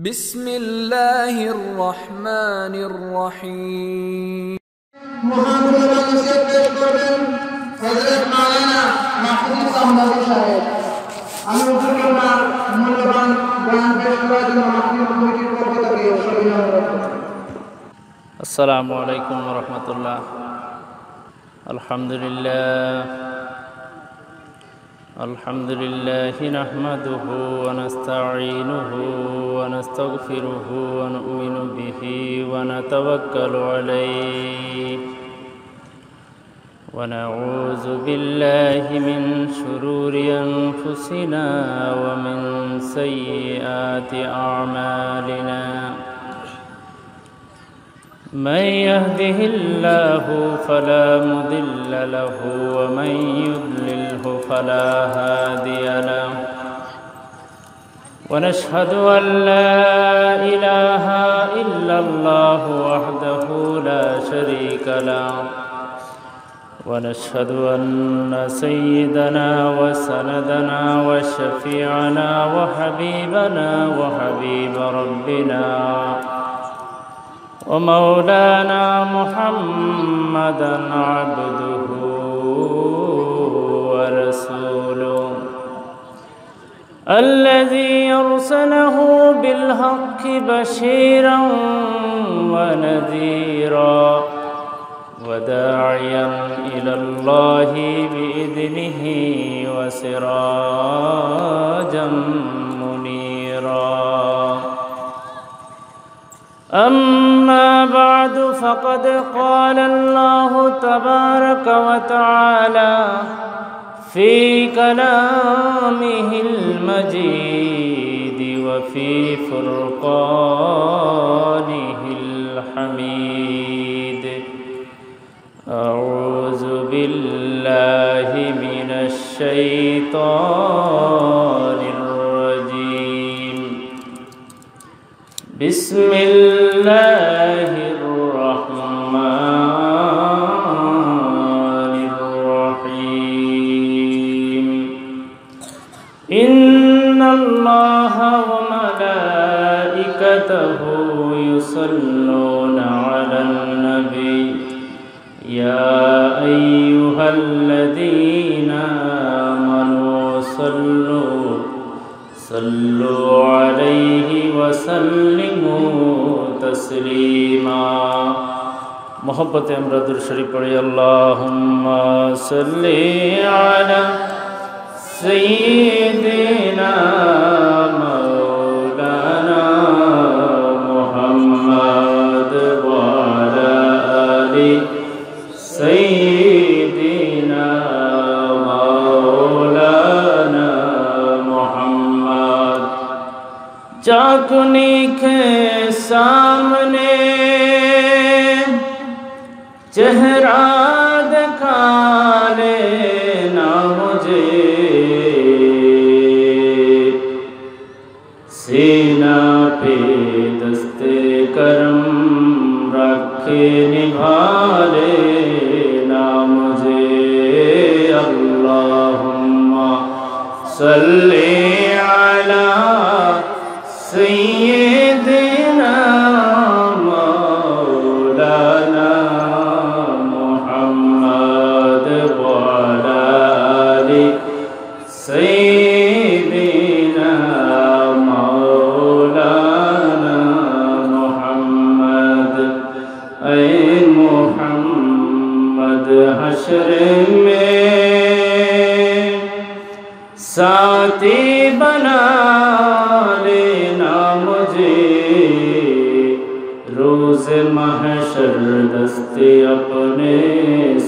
بسم اللہ الرحمن الرحیم۔ محمد نصیحت پیش کرবেন حضرت مولانا মাহফুজ আহমদ সাহেব। আমি উপস্থিত মূল্যবান জ্ঞান পেশ করার জন্য মাহফিল কমিটির পক্ষ থেকে অভিনন্দন। السلام علیکم ورحمۃ اللہ۔ الحمد للہ نحمده ونستعینه ونستغفره ونؤمن به ونتوکل علیہ ونعوذ باللہ من شرور انفسنا ومن سیئات اعمالنا، من يهده الله فلا مضل له ومن يضلله فلا هادي له، ونشهد أن لا إله إلا الله وحده لا شريك له، ونشهد أن سيدنا وسندنا وشفيعنا وحبيبنا وحبيب ربنا ومولانا محمدا عبده ورسوله الذي أرسله بالحق بشيرا ونذيرا وداعيا إلى الله بإذنه وسراجا منيرا، أما بعد فقد قال الله تبارك وتعالى في كلامه المجيد وفي فرقانه الحميد: أعوذ بالله من الشيطان الرجيم، بسم الله الرحمن الرحيم. إن الله وملائكته يصلون على النبي يا أيها الذين آمنوا صلوا عليه وسلموا تسلیما۔ محبت امرد الشریف پڑھی، اللہم صلی علی سیدنا مولانا محمد وعلی آل سیدنا مولانا محمد۔ چاکنی کے سامنے چہرہ دکھا لینا مجھے، سینہ پہ دست کرم رکھ نبھا لینا مجھے۔ اللہم صلی علی سیدنا مولانا محمد وعلی آل سیدنا مولانا محمد۔ اے محمد حشر میں ساتھی بنا لینا مجھے، روز محشر دست اپنے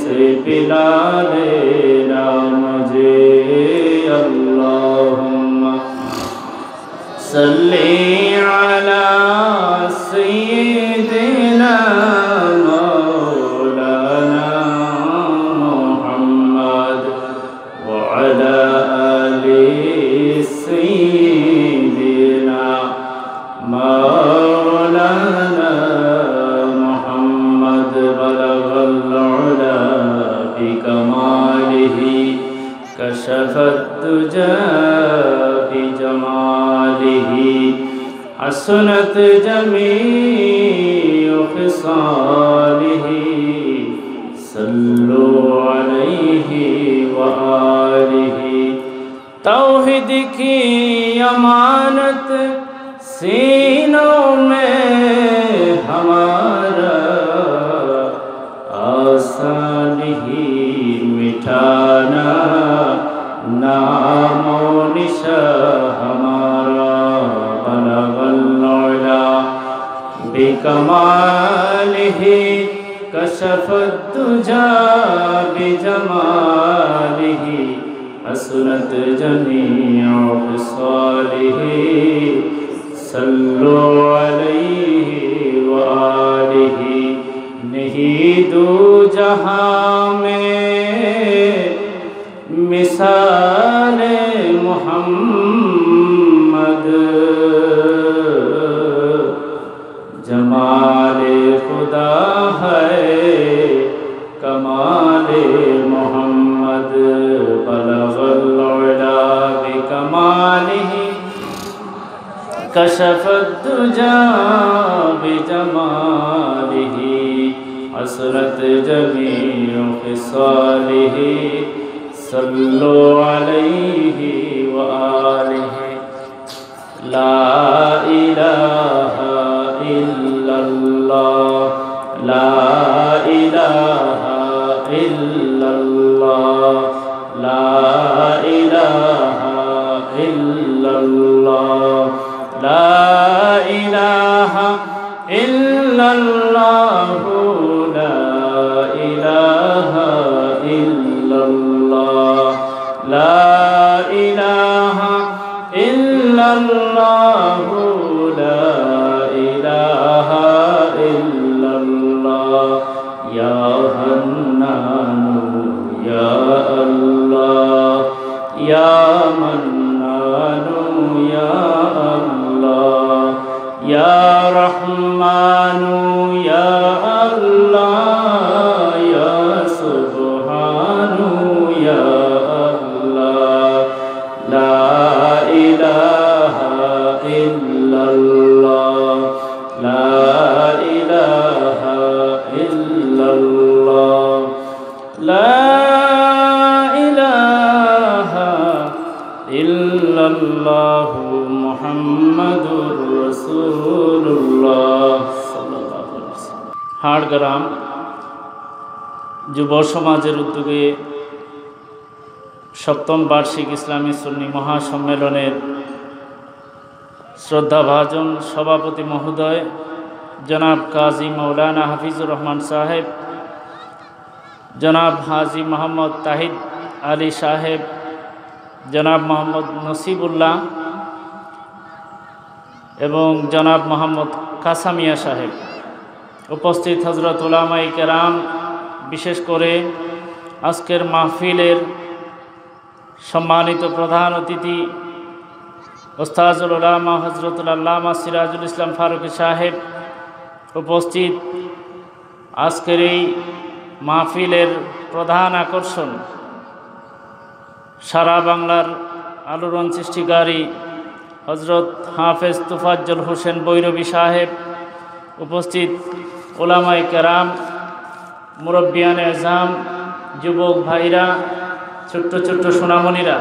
سے پلا لینا مجھے۔ اللہم صلی علی سیدنا مولانا محمد وعلی آل سیدنا مولانا محمد۔ بلغ العلا بکمالہ کشف الدجى بجمالہ حسنت جميع خصاله صلوا عليه وآله तौहीद की अमानत सीनों में हमारा आसान ही मिटाना नामो निशा हमारा बलगल उला बिकमालिही कशफत दुजा बिजमालिही हसनत जमीअ ख़िसालिही सल्लु अलैहि व आलिहि नहीं दो जहां में मिसाल मोहम्मद जमाले खुदा है कमाले मोहम्मद बलगल उला बिकमालिही कशफत दुजा बिजमालिही हसरत जमीअ ख़िसालिही सल्लु अलैहि व आलिहि ला इलाहा इल्लल्लाह ला इलाहा इल्लल्लाह ला इलाहा इल्लल्लाह ला इलाहा इल्लल्लाह ला इलाहा इल्लल्लाह ला इलाहा इल्लल्लाह ला इलाहा इल्लल्लाह या हन्नानु या अल्लाह या मन्नानु या अल्लाह या रहमानु या अल्लाह या सुब्हानु या अल्लाह ला इलाहा इल्लल्लाह ला इलाहा इल्लल्लाह ला इलाहा इल्लल्लाह मुहम्मदुर রাসূলুল্লাহ সাল্লাল্লাহু আলাইহি ওয়াসাল্লাম। হাড়গ্রাম যুব সমাজের উদ্যোগে সপ্তম বার্ষিক ইসলামী সুন্নি মহাসম্মেলনের শ্রদ্ধাভাজন সভাপতি মহোদয় জনাব কাজী মৌলানা হাফিজুর রহমান সাহেব, জনাব হাজী মোহাম্মদ তাহিদ আলী সাহেব, জনাব মোহাম্মদ নসিবুল্লাহ এবং জনাব মোহাম্মদ কাসামিয়া সাহেব, উপস্থিত হজরত উলামায়ে কেরাম, বিশেষ করে আজকের মাহফিলের সম্মানিত প্রধান অতিথি ওস্তাজুল উলামা হজরতুল আল্লামা সিরাজুল ইসলাম ফারুকী সাহেব, উপস্থিত আজকের এই মাহফিলের প্রধান আকর্ষণ সারা বাংলার আলোড়ন সৃষ্টিকারী হজরত হাফেজ তুফাজ্জল হোসেন বৈরবী সাহেব, উপস্থিত উলামায়ে কেরাম, মুরব্বিয়ানে আজম, যুবক ভাইরা, ছোট্ট ছোট্ট সোনামণিরা,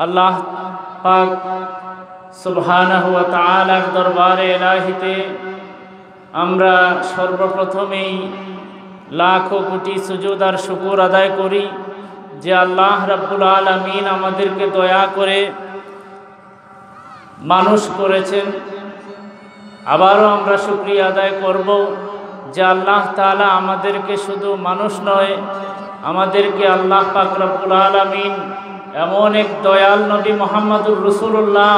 আল্লাহ পাক সুবহানাহু ওয়া তাআলার দরবারে ইলাহিতে আমরা সর্বপ্রথমেই লাখো কোটি সুজুদ আর শুকর আদায় করি যে আল্লাহ রাব্বুল আলামিন আমাদেরকে দয়া করে মানুষ করেছেন। আবারও আমরা শুকরিয়া আদায় করব যে আল্লাহ তাআলা আমাদেরকে শুধু মানুষ নয়, আমাদেরকে আল্লাহ পাক রব্বুল আলামিন এমন এক দয়াল নবী মুহাম্মদুর রাসূলুল্লাহ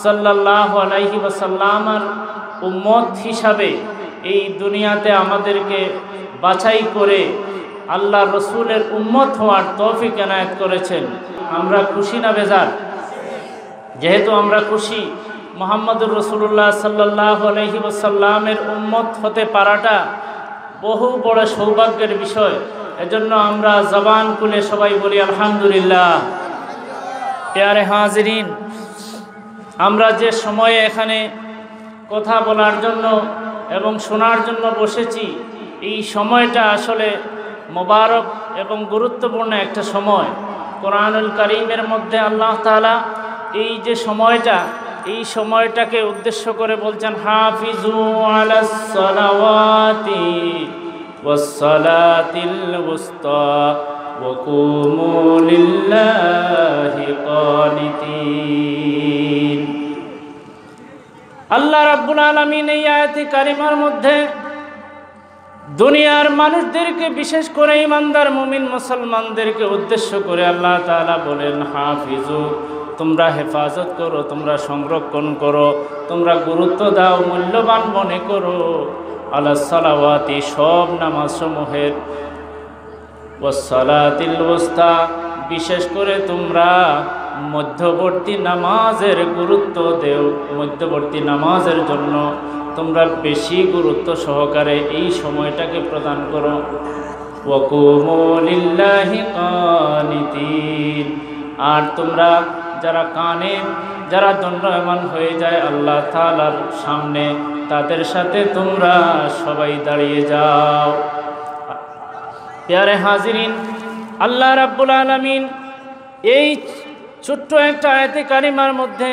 সাল্লাল্লাহু আলাইহি ওয়াসাল্লামের উম্মত হিসাবে এই দুনিয়াতে আমাদেরকে বাছাই করে আল্লাহ রসুলের উম্মত হওয়ার তৌফিক এনায়েত করেছেন। আমরা খুশি না বেজার? যেহেতু আমরা খুশি, মুহাম্মদুর রাসূলুল্লাহ সাল্লাল্লাহু আলাইহি ওয়াসাল্লামের উম্মত হতে পারাটা বহু বড় সৌভাগ্যের বিষয়। এজন্য আমরা জবান খুলে সবাই বলি আলহামদুলিল্লাহ। প্যারে হাজিরিন, আমরা যে সময়ে এখানে কথা বলার জন্য এবং শোনার জন্য বসেছি, এই সময়টা আসলে মোবারক এবং গুরুত্বপূর্ণ একটা সময়। কোরআনুল কারীমের মধ্যে আল্লাহ তাআলা এই যে সময়টা, এই সময়টাকে উদ্দেশ্য করে বলছেন, হাফিজু আলাস সালাওয়াতি ওয়াস সালাতিল উসতা ওয়া কুমু লিল্লাহি কানিতিন। আল্লাহ রাব্বুল আলামিন এই আয়াতে কারিমার মধ্যে দুনিয়ার মানুষদেরকে, বিশেষ করে ঈমানদার মুমিন মুসলমানদেরকে উদ্দেশ্য করে আল্লাহ তাআলা বলেন, হাফিজু, তোমরা হেফাজত করো, তোমরা সংরক্ষণ করো, তোমরা গুরুত্ব দাও, মূল্যবান মনে করো আলাস সালাওয়াতি, সব নামাজসমূহের, ওয়াস সালাতিল উসতা, বিশেষ করে তোমরা মধ্যবর্তী নামাজের গুরুত্ব দেও, মধ্যবর্তী নামাজের জন্য তোমরা বেশি গুরুত্ব সহকারে এই সময়টাকে প্রদান করো। ওয়া কুমু লিল্লাহি কানিতিন, আর তোমরা যারা কানে, যারা দণ্ডায়মান হয়ে যায় আল্লাহ তাআলার সামনে, তাদের সাথে তোমরা সবাই দাঁড়িয়ে যাও। প্যারে হাজিরিন, আল্লাহ রাব্বুল আলামিন এই ছোট্ট একটা আয়াতে কারিমার মধ্যে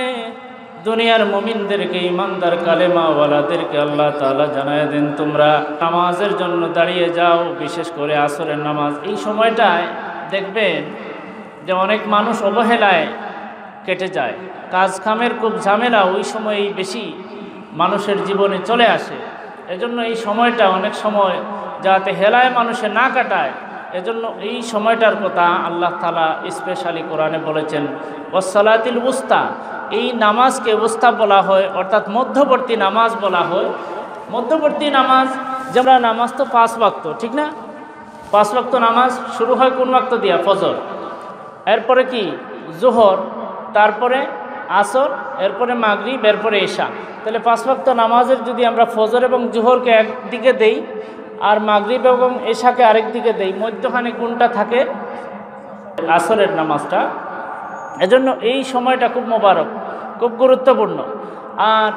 দুনিয়ার মুমিনদেরকে, ইমানদার কালেমাওয়ালাদেরকে আল্লাহ তাআলা জানায় দেন, তোমরা নামাজের জন্য দাঁড়িয়ে যাও, বিশেষ করে আসরের নামাজ। এই সময়টায় দেখবেন যে অনেক মানুষ অবহেলায় কেটে যায়, কাজ কামের খুব ঝামেলা ওই সময়ই বেশি মানুষের জীবনে চলে আসে। এজন্য এই সময়টা অনেক সময় যাতে হেলায় মানুষে না কাটায়, এজন্য এই সময়টার কথা আল্লাহ তাআলা স্পেশালি কোরআনে বলেছেন, ওয়াস সালাতিল উসতা, এই নামাজকে উস্তা বলা হয়, অর্থাৎ মধ্যবর্তী নামাজ বলা হয়। মধ্যবর্তী নামাজ, যেমন নামাজ তো 5 ওয়াক্ত, ঠিক না? 5 ওয়াক্ত নামাজ শুরু হয় কোন ওয়াক্ত দিয়া? ফজর, এরপরে কি জোহর, তারপরে আসর, এরপরে মাগরিব, এরপরে এশা। তাহলে 5 ওয়াক্ত নামাজের যদি আমরা ফজর এবং জোহরকে একদিকে দেই আর মাগরিব এবং এশাকে আরেক দিকে দেই, মধ্যখানে কোনটা থাকে? আসরের নামাজটা। এজন্য এই সময়টা খুব মোবারক, খুব গুরুত্বপূর্ণ। আর